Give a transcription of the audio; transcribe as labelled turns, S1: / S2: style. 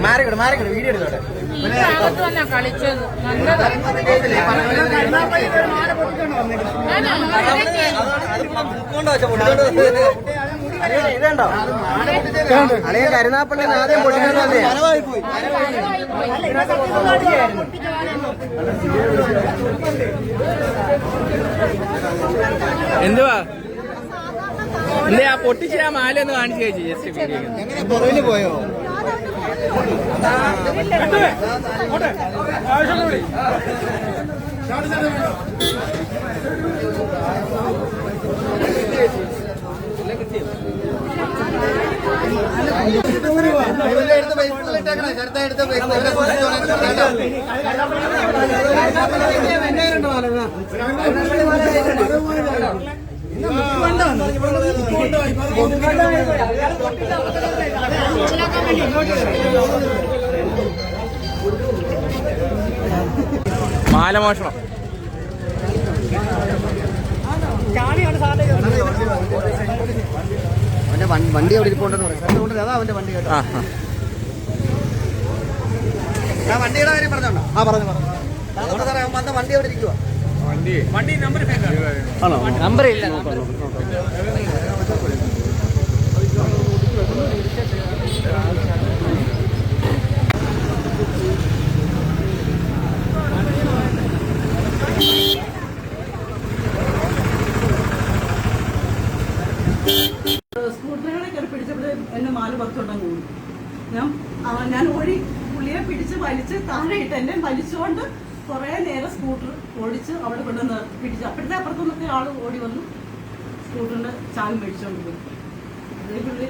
S1: മാറിക്കോട്ടെ video എടുത്തോട്ടെ.
S2: കളിച്ചത്
S1: ഇതുണ്ടോ അല്ലെങ്കിൽ കരുനാപ്പള്ളി ആദ്യം പൊട്ടിക്കാൻ
S3: എന്തുവാ എന്തേ ആ പൊട്ടിച്ച ആ മാല ഒന്ന് കാണിച്ചു ചേച്ചി ജസ്റ്റ്
S1: എങ്ങനെ പുറകില് പോയോ?
S3: മാലമോഷണം
S1: അവന്റെ വണ്ടി അവിടെ ഇരിപ്പുണ്ടെന്ന് പറയും. അതാ അവന്റെ വണ്ടി കേട്ടോ. വണ്ടിയുടെ കാര്യം പറഞ്ഞോണ്ടോ? ആ പറഞ്ഞു സാറേ, അവൻ വന്ന വണ്ടി അവിടെ ഇരിക്കുവാ.
S3: വണ്ടി
S1: നമ്പർ ഇല്ല.
S4: സ്കൂട്ടറുകളെ കയറി പിടിച്ചപ്പോൾ എന്നെ 4 ഭക്തോട്ടം കൂടി. ഞാൻ ഓടി പുള്ളിയെ പിടിച്ച് വലിച്ച് താഴെ ഇട്ട് എന്നെ വലിച്ചുകൊണ്ട് കുറേ നേരം സ്കൂട്ടർ ഓടിച്ച് അവിടെ കൊണ്ടുവന്ന് പിടിച്ചു. അപ്പോഴത്തെ അപ്പുറത്തുനിന്നൊക്കെ ആൾ ഓടി വന്നു സ്കൂട്ടറിന്റെ ചാലും മേടിച്ചുകൊണ്ട് പോയി. അതേ പുള്ളി